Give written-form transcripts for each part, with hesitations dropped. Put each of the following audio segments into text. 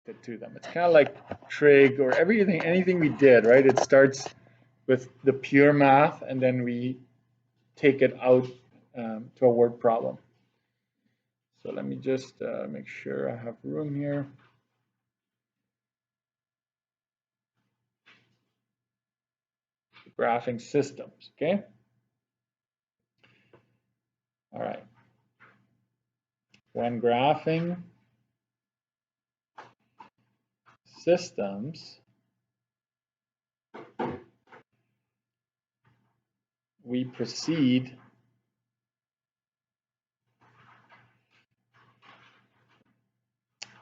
connected to them. It's kind of like trig or anything we did, right? It starts with the pure math, and then we take it out to a word problem. So let me just make sure I have room here. Graphing systems, okay? All right. When graphing systems, we proceed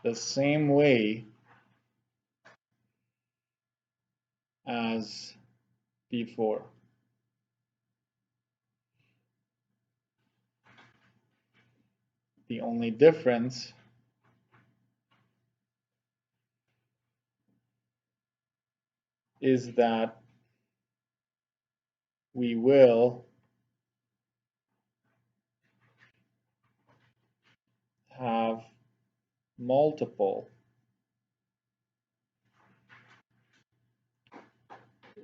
the same way as before. The only difference is that we will have multiple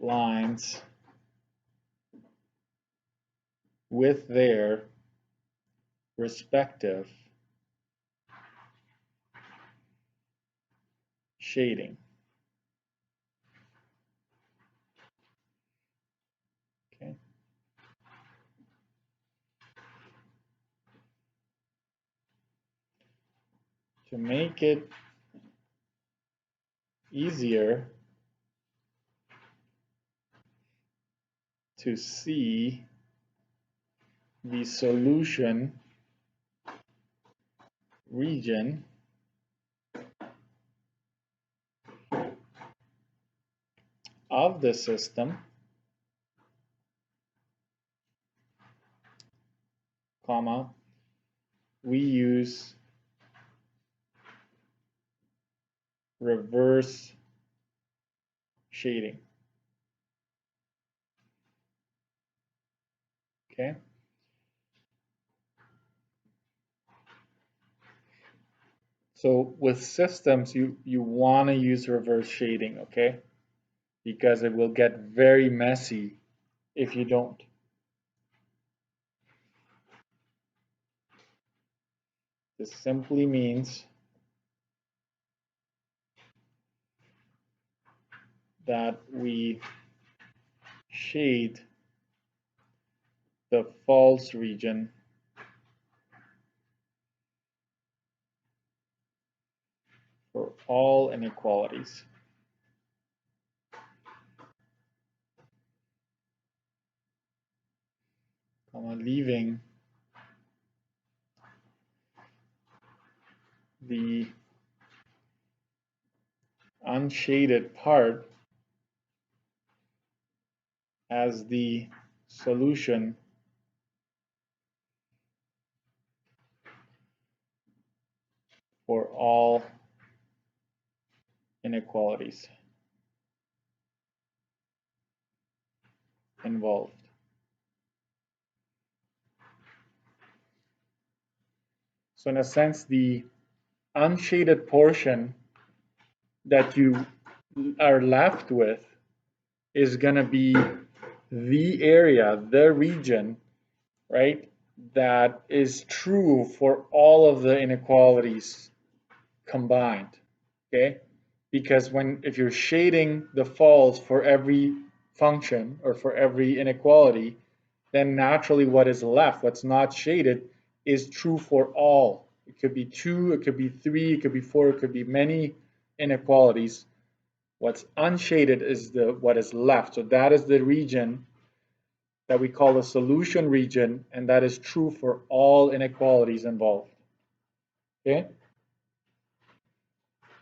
lines with their respective shading. Okay. To make it easier to see the solution region of the system, comma, we use reverse shading. Okay. So with systems, you want to use reverse shading, okay? Because it will get very messy if you don't. This simply means that we shade the false region for all inequalities. Leaving the unshaded part as the solution for all inequalities involved. So in a sense, the unshaded portion that you are left with is going to be the area, the region, right, that is true for all of the inequalities combined, okay? Because if you're shading the false for every function or for every inequality, then naturally what is left, what's not shaded, is true for all. It could be 2, it could be 3, it could be 4, it could be many inequalities. What's unshaded is what is left. So that is the region that we call the solution region, and that is true for all inequalities involved. Okay?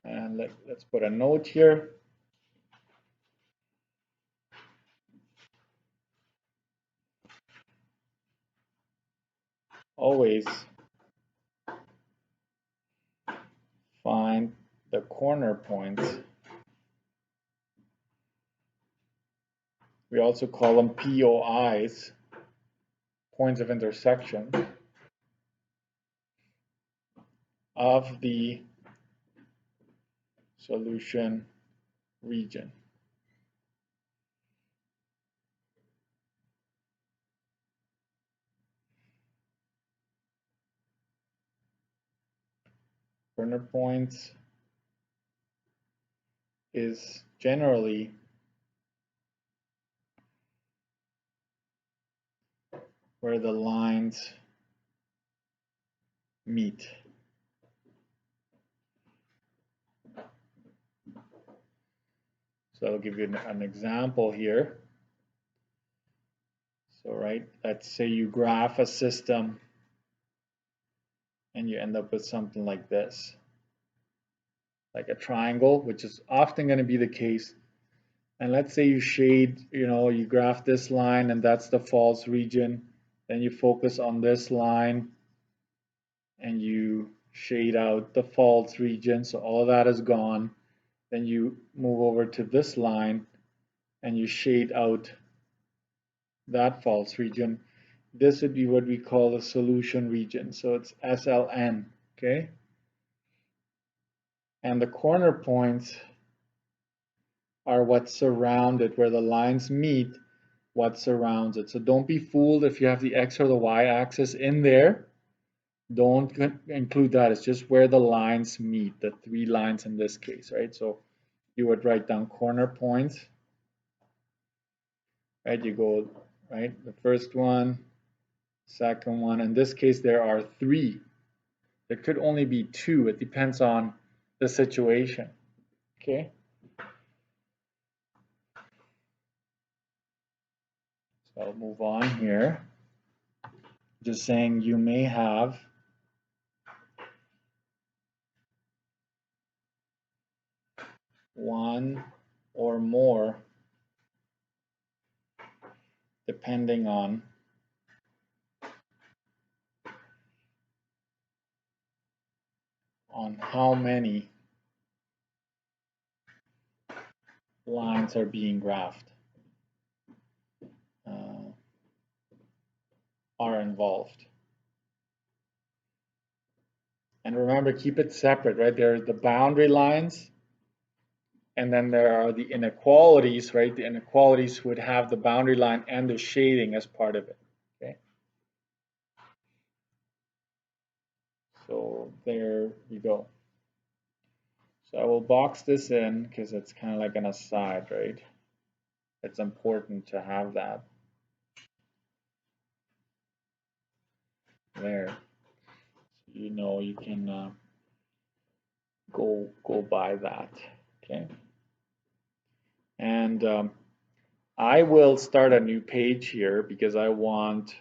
And let's put a note here. Always find the corner points. We also call them POIs, points of intersection, of the solution region. Corner points is generally where the lines meet. So I'll give you an example here. So, right, let's say you graph a system and you end up with something like this, like a triangle, which is often going to be the case. And let's say you shade, you graph this line and that's the false region. Then you focus on this line and you shade out the false region. So all of that is gone. Then you move over to this line and you shade out that false region. This would be what we call a solution region. So it's SLN, okay? And the corner points are what surround it, where the lines meet what surrounds it. So don't be fooled if you have the X or the Y axis in there. Don't include that. It's just where the lines meet, the 3 lines in this case, right? So you would write down corner points, right? You go, right? The first one, second one. In this case, there are 3. There could only be 2. It depends on the situation, okay? So I'll move on here. Just saying you may have one or more depending on how many lines are being graphed, are involved. And remember, keep it separate, right? There are the boundary lines, and then there are the inequalities, right? The inequalities would have the boundary line and the shading as part of it, okay? So there we go. So I will box this in because it's kind of like an aside, right? It's important to have that there. So you can go by that, okay? And I will start a new page here because I want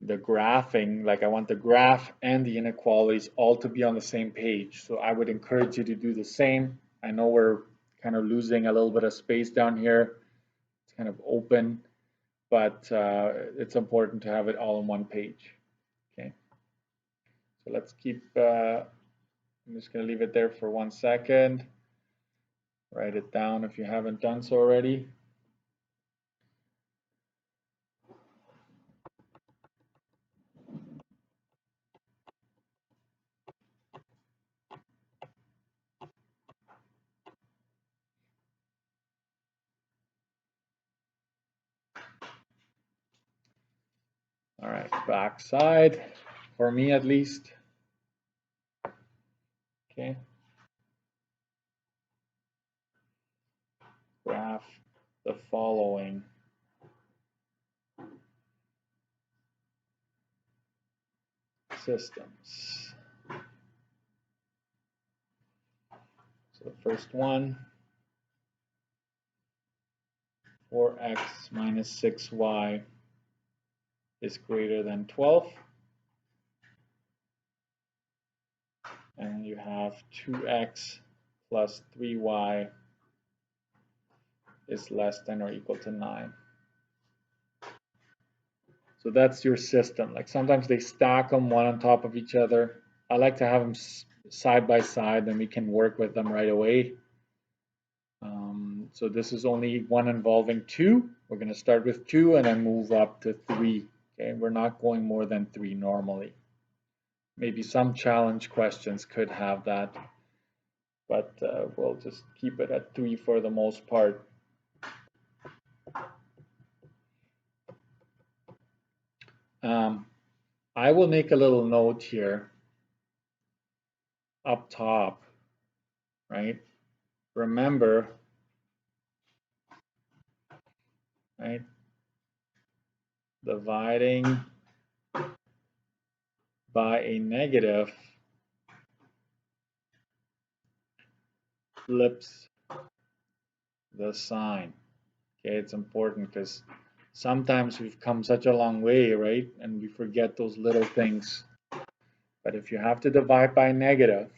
the graphing, like I want the graph and the inequalities all to be on the same page. So I would encourage you to do the same. I know we're kind of losing a little bit of space down here. It's kind of open, but it's important to have it all on one page. Okay. So let's keep, I'm just going to leave it there for 1 second. Write it down if you haven't done so already. All right, back side, for me at least. Okay. Graph the following systems. So the first one, 4x minus 6y is greater than 12. And you have 2x plus 3y is less than or equal to 9. So that's your system. Like sometimes they stack them one on top of each other. I like to have them side by side, then we can work with them right away. So this is only one involving 2. We're going to start with 2 and then move up to 3. Okay, we're not going more than 3 normally. Maybe some challenge questions could have that, but we'll just keep it at 3 for the most part. I will make a little note here up top, right? Remember, right? Dividing by a negative flips the sign. Okay, it's important because sometimes we've come such a long way, right? And we forget those little things. But if you have to divide by negative,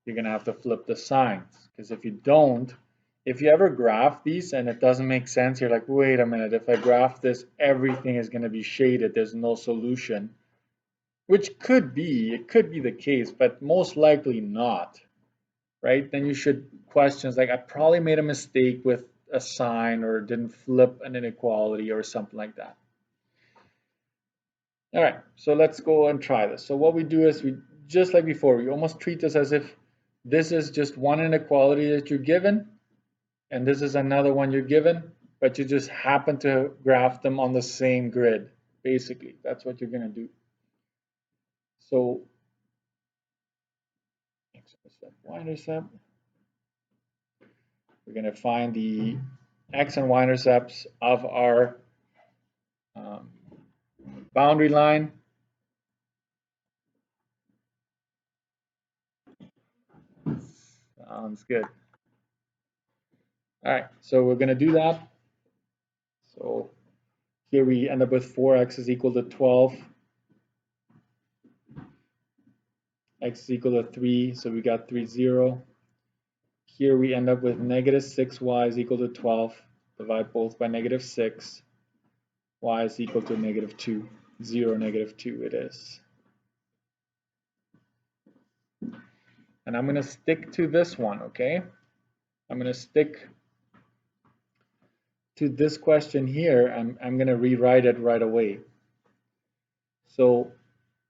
you're going to have to flip the signs. Because if you don't, if you ever graph these and it doesn't make sense, you're like, wait a minute, if I graph this, everything is going to be shaded. There's no solution. Which could be, it could be the case, but most likely not, right? Then you should questions like, I probably made a mistake with a sign or didn't flip an inequality or something like that. All right, so let's go and try this. So what we do is we, just like before, we almost treat this as if this is just one inequality that you're given, and this is another one you're given, but you just happen to graph them on the same grid. Basically, that's what you're going to do. So x-intercept, y-intercept. We're going to find the x and y-intercepts of our boundary line. Sounds good. All right, so we're going to do that. So here we end up with 4x is equal to 12. X is equal to 3, so we got 3, 0. Here we end up with negative 6y is equal to 12. Divide both by negative 6. Y is equal to negative 2. 0, negative 2 it is. And I'm going to stick to this one, okay? I'm going to stick to this question here. I'm going to rewrite it right away. So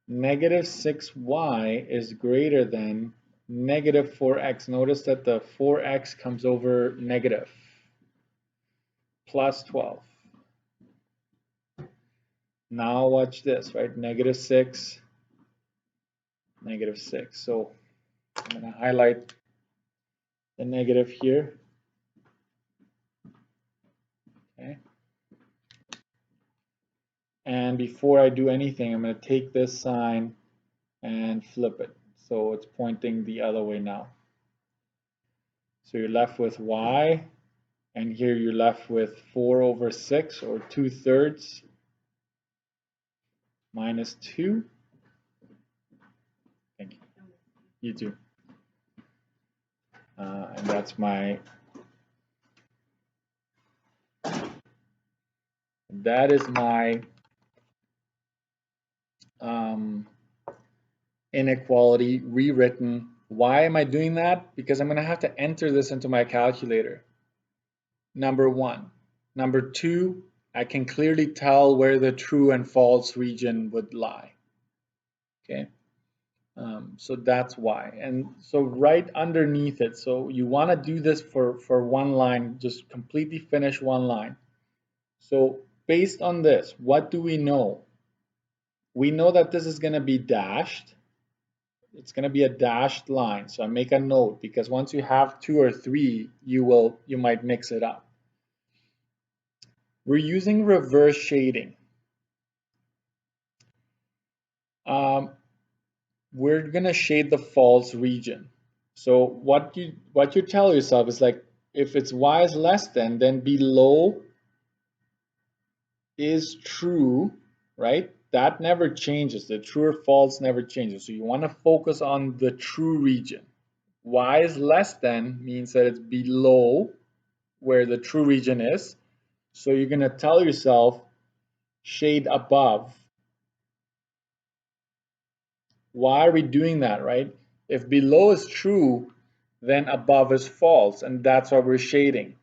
negative 6y is greater than negative 4x. Notice that the 4x comes over negative. Plus 12. Now watch this, right? Negative 6, negative 6. So I'm going to highlight the negative here. Okay. And before I do anything, I'm going to take this sign and flip it. So it's pointing the other way now. So you're left with y, and here you're left with 4 over 6, or 2/3, minus 2. Thank you. You too. And that's my, that is my inequality rewritten. Why am I doing that? Because I'm going to have to enter this into my calculator. Number 1. Number 2, I can clearly tell where the true and false region would lie. Okay. So that's why. And so right underneath it, so you want to do this for one line, just completely finish one line. So based on this, what do we know? We know that this is going to be dashed. It's going to be a dashed line. So I make a note, because once you have 2 or 3, you might mix it up. We're using reverse shading. We're going to shade the false region. So what you tell yourself is like, if it's y is less than, then below is true, right? That never changes. The true or false never changes. So you want to focus on the true region. Y is less than means that it's below where the true region is. So you're going to tell yourself shade above. Why are we doing that, right? If below is true, then above is false, and that's why we're shading.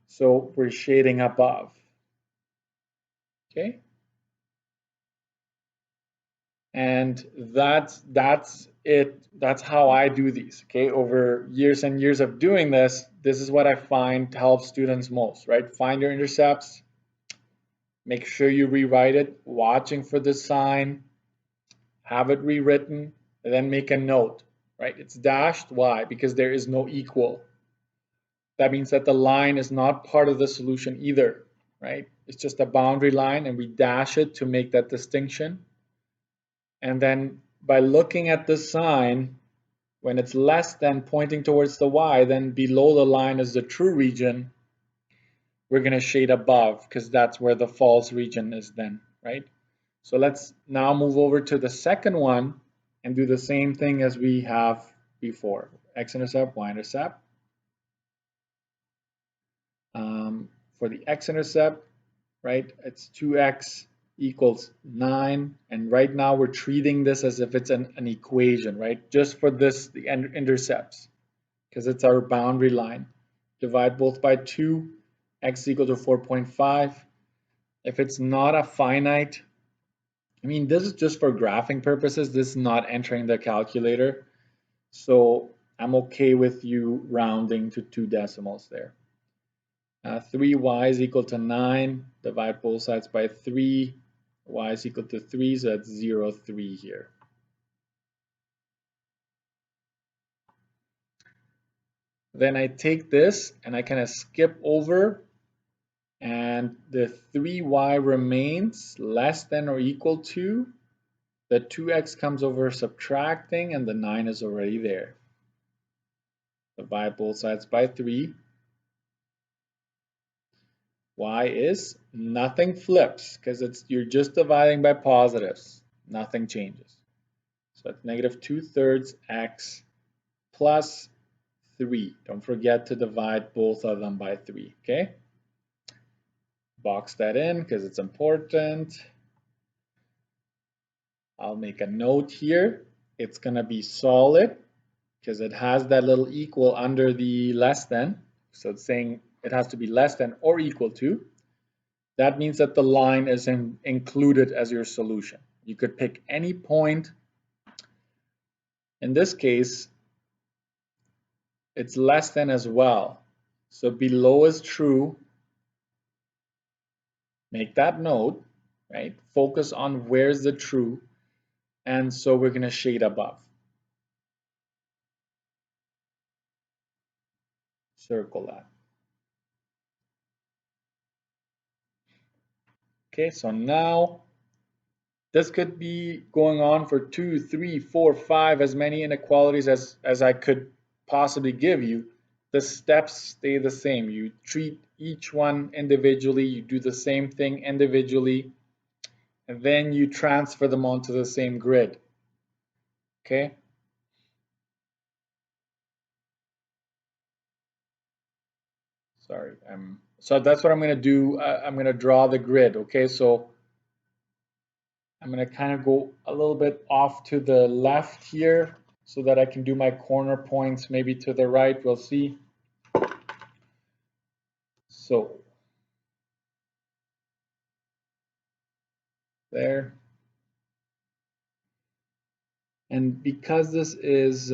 So we're shading above. Okay? And that's it. That's how I do these. Okay, over years and years of doing this, this is what I find helps students most, right? Find your intercepts, make sure you rewrite it, watching for the sign, have it rewritten, and then make a note, right? It's dashed. Why? Because there is no equal. That means that the line is not part of the solution either, right? It's just a boundary line, and we dash it to make that distinction. And then by looking at the sign, when it's less than pointing towards the y, then below the line is the true region. We're going to shade above because that's where the false region is then, right? So let's now move over to the second one and do the same thing as we have before. X-intercept, y-intercept. For the x-intercept, right, it's 2x equals 9. And right now we're treating this as if it's an equation, right? Just for this, the intercepts, because it's our boundary line. Divide both by 2, x equal to 4.5. If it's not a finite, I mean, this is just for graphing purposes. This is not entering the calculator. So I'm okay with you rounding to 2 decimals there. 3y is equal to 9. Divide both sides by 3. Y is equal to 3, so that's 0, 3 here. Then I take this and I kind of skip over, and the 3y remains less than or equal to. The 2x comes over subtracting, and the 9 is already there. Divide both sides by 3. Y is nothing flips because you're just dividing by positives. Nothing changes. So it's negative 2/3 x plus 3. Don't forget to divide both of them by 3, okay? Box that in because it's important. I'll make a note here. It's going to be solid because it has that little equal under the less than. So it's saying it has to be less than or equal to. That means that the line is included as your solution. You could pick any point. In this case, it's less than as well. So below is true. Make that note, right? Focus on where's the true. And so we're going to shade above. Circle that. Okay, so now this could be going on for 2, 3, 4, 5, as many inequalities as I could possibly give you. The steps stay the same. You treat each one individually, you do the same thing individually, and then you transfer them onto the same grid. Okay? Sorry, so that's what I'm going to do. I'm going to draw the grid. Okay, so I'm going to kind of go a little bit off to the left here so that I can do my corner points maybe to the right. We'll see. So there. And because this is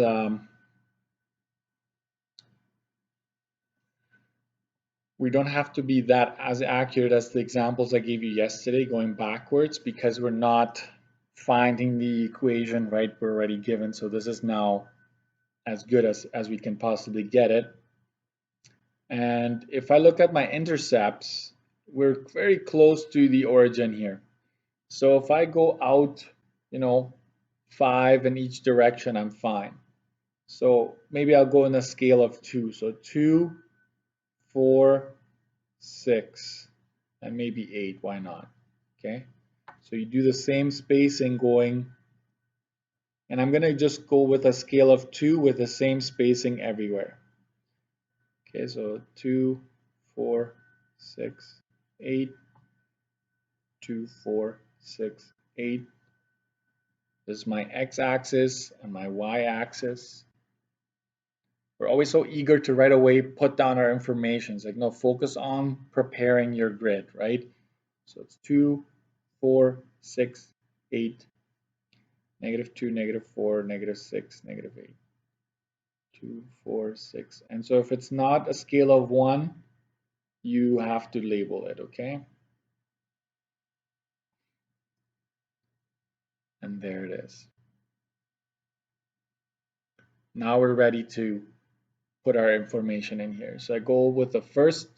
we don't have to be that as accurate as the examples I gave you yesterday going backwards, because we're not finding the equation, right? We're already given. So this is now as good as we can possibly get it. And if I look at my intercepts, we're very close to the origin here. So if I go out, 5 in each direction, I'm fine. So maybe I'll go in a scale of 2. So 2, 4, 6, and maybe 8. Why not? Okay. So you do the same spacing going, and I'm going to just go with a scale of 2 with the same spacing everywhere. Okay, so 2, 4, 6, 8, 2, 4, 6, 8. This is my x-axis and my y-axis. We're always so eager to right away put down our information. It's like, no, focus on preparing your grid, right? So it's 2, 4, 6, 8. -2, -4, -6, -8, 2, 4, 6. And so if it's not a scale of 1, you have to label it, okay? And there it is. Now we're ready to put our information in here. So I go with the first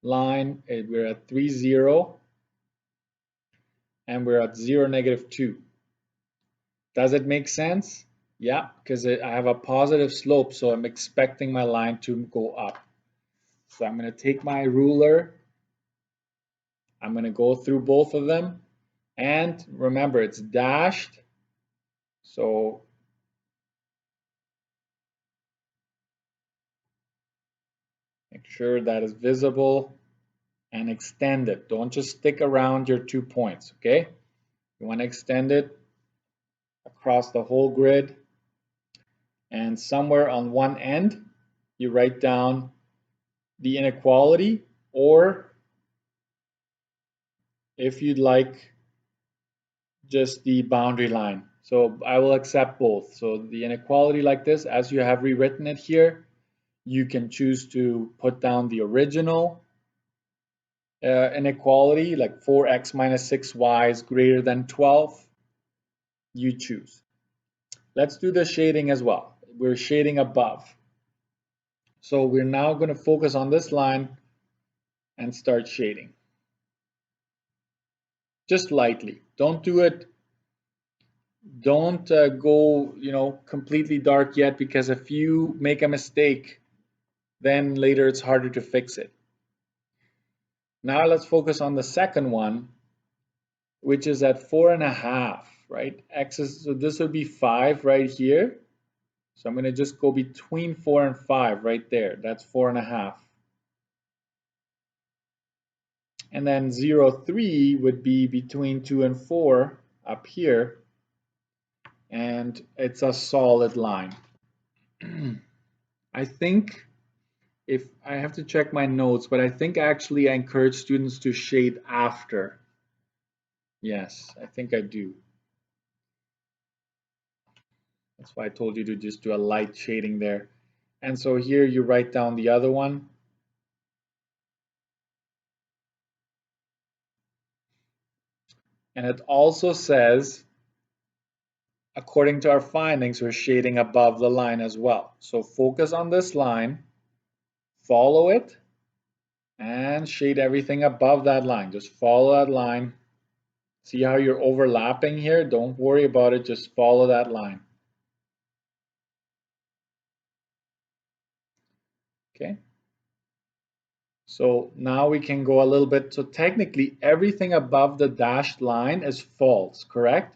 line, we're at 3, 0, and we're at 0, -2. Does it make sense? Yeah, because I have a positive slope, so I'm expecting my line to go up. So I'm going to take my ruler, I'm going to go through both of them, and remember it's dashed, so make sure that is visible and extend it. Don't just stick around your 2 points, okay? You want to extend it across the whole grid, and somewhere on one end you write down the inequality, or if you'd like, just the boundary line. So I will accept both. So the inequality like this, as you have rewritten it here, you can choose to put down the original inequality, like 4x minus 6y is greater than 12. You choose. Let's do the shading as well. We're shading above. So we're now going to focus on this line and start shading. Just lightly. Don't do it. Don't go, completely dark yet, because if you make a mistake, then later it's harder to fix it. Now let's focus on the second one, which is at 4.5, right? So this would be 5 right here. So I'm going to just go between 4 and 5 right there. That's 4.5. And then 0, 3 would be between 2 and 4 up here. And it's a solid line. I think, if I have to check my notes, but I think actually I encourage students to shade after. Yes, I think I do. That's why I told you to just do a light shading there. And so here you write down the other one. And it also says, according to our findings, we're shading above the line as well. So focus on this line, follow it, and shade everything above that line. Just follow that line. See how you're overlapping here? Don't worry about it, just follow that line. Okay. So now we can go a little bit. So technically everything above the dashed line is false, correct?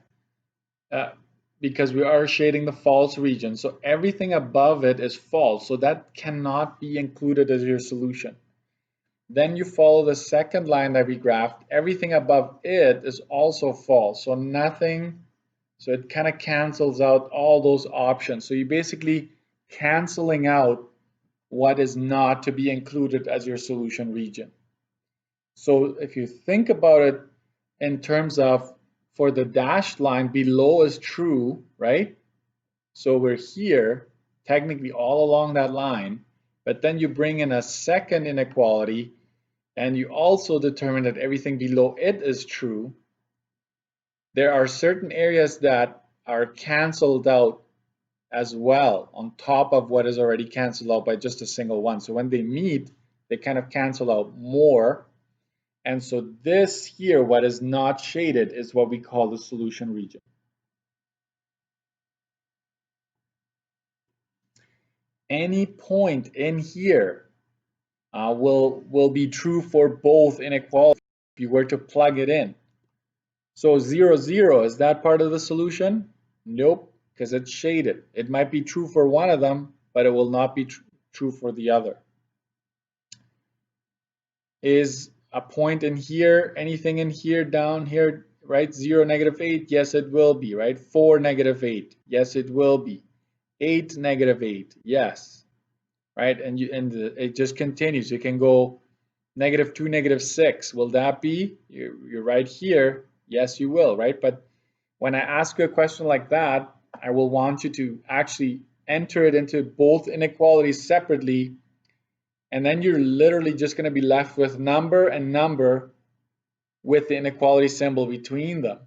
Because we are shading the false region. So everything above it is false. So that cannot be included as your solution. Then you follow the second line that we graphed. Everything above it is also false. So nothing, so it kind of cancels out all those options. So you're basically canceling out what is not to be included as your solution region. So if you think about it in terms of, for the dashed line, below is true, right? So we're here, technically all along that line, but then you bring in a second inequality, and you also determine that everything below it is true. There are certain areas that are canceled out as well, on top of what is already canceled out by just a single one. So when they meet, they kind of cancel out more. And so this here, what is not shaded, is what we call the solution region. Any point in here will be true for both inequalities if you were to plug it in. So 0, 0, is that part of the solution? Nope, because it's shaded. It might be true for one of them, but it will not be true for the other. Is a point in here, anything in here, down here, right? 0, -8, yes, it will be, right? 4, -8, yes, it will be. 8, -8, yes, right? And it just continues. You can go -2, -6. Will that be? You're right here. Yes, you will, right? But When I ask you a question like that, I will want you to actually enter it into both inequalities separately, and then you're literally just going to be left with number and number with the inequality symbol between them.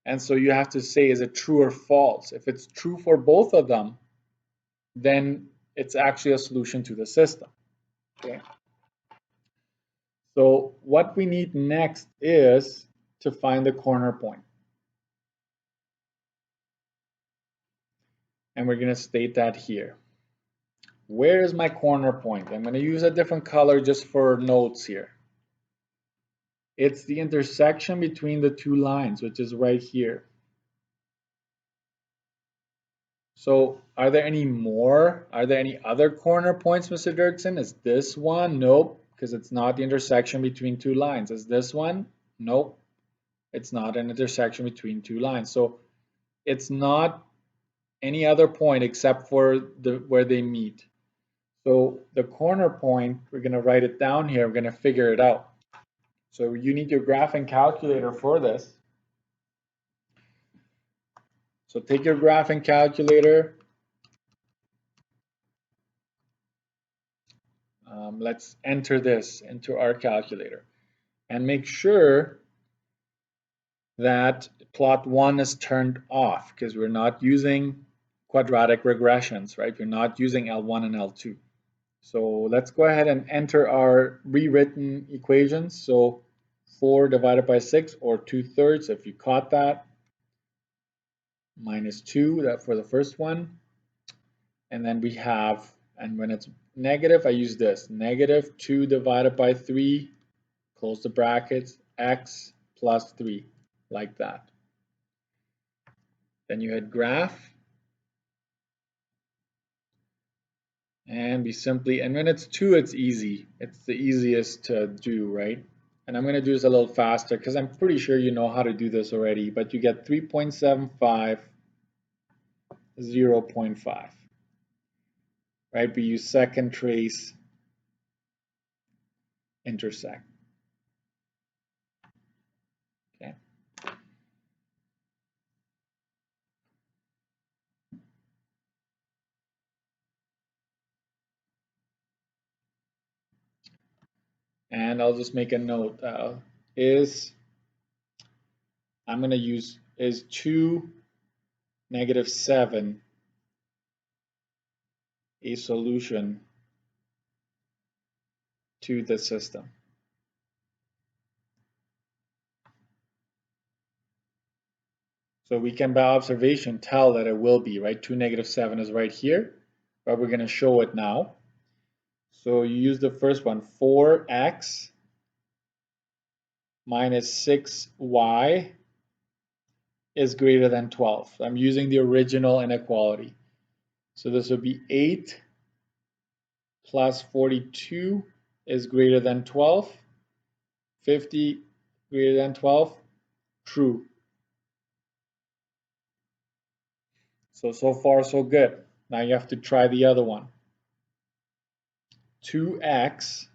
And so you have to say, is it true or false? If it's true for both of them, then it's actually a solution to the system. Okay. So what we need next is to find the corner point. And we're going to state that here. Where is my corner point? I'm going to use a different color just for notes here. It's the intersection between the two lines, which is right here. So are there any more? Are there any other corner points, Mr. Dirksen? Is this one? Nope, because it's not the intersection between two lines. Is this one? Nope, it's not an intersection between two lines. So it's not any other point except for where they meet. So the corner point, we're going to write it down here. We're going to figure it out. So you need your graphing calculator for this. So take your graphing calculator. Let's enter this into our calculator and make sure that plot 1 is turned off because we're not using quadratic regressions, right? We're not using L1 and L2. So let's go ahead and enter our rewritten equations. So 4 divided by 6, or 2/3 if you caught that, minus 2, that for the first one. And then we have, and when it's negative, I use this, negative 2 divided by 3, close the brackets, x plus 3, like that. Then you hit graph, and we simply, and when it's 2, it's easy. It's the easiest to do, right? And I'm going to do this a little faster because I'm pretty sure you know how to do this already, but you get 3.75, 0.5, right? We use second trace intersect. Okay. And I'll just make a note, I'm going to use is 2, -7 a solution to the system. So we can by observation tell that it will be, right? 2, -7 is right here, but we're going to show it now. So you use the first one, 4x minus 6y is greater than 12. I'm using the original inequality. So this would be 8 plus 42 is greater than 12. 50 greater than 12, true. So far so good. Now you have to try the other one. 2x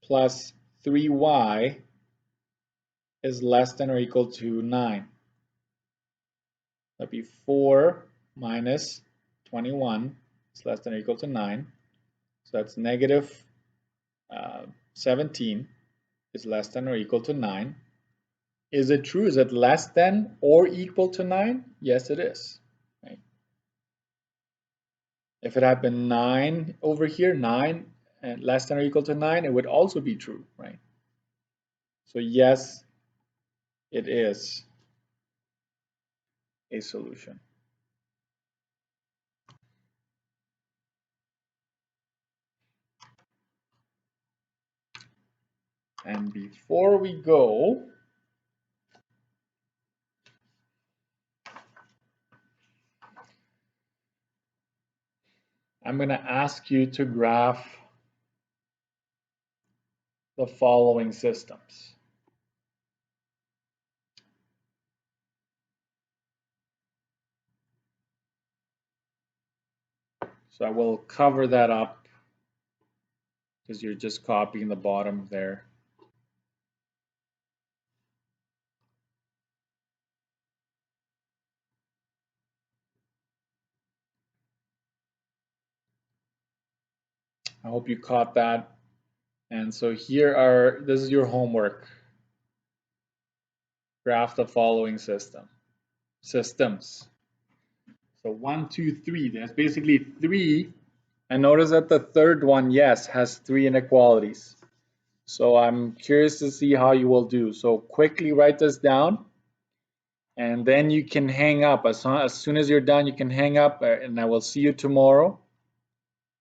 plus 3y is less than or equal to 9. That'd be 4 minus 21 is less than or equal to 9. So that's negative 17 is less than or equal to 9. Is it true? Is it less than or equal to 9? Yes, it is. Right? If it had been 9 over here, 9 and less than or equal to 9, it would also be true, right? So yes, it is a solution. And before we go, I'm going to ask you to graph the following systems. So I will cover that up because you're just copying the bottom there. I hope you caught that. And so this is your homework. Graph the following systems. So 1, 2, 3, there's basically 3. And notice that the third one, yes, has 3 inequalities. So I'm curious to see how you will do. So quickly write this down, and then you can hang up. As soon as you're done, you can hang up, and I will see you tomorrow.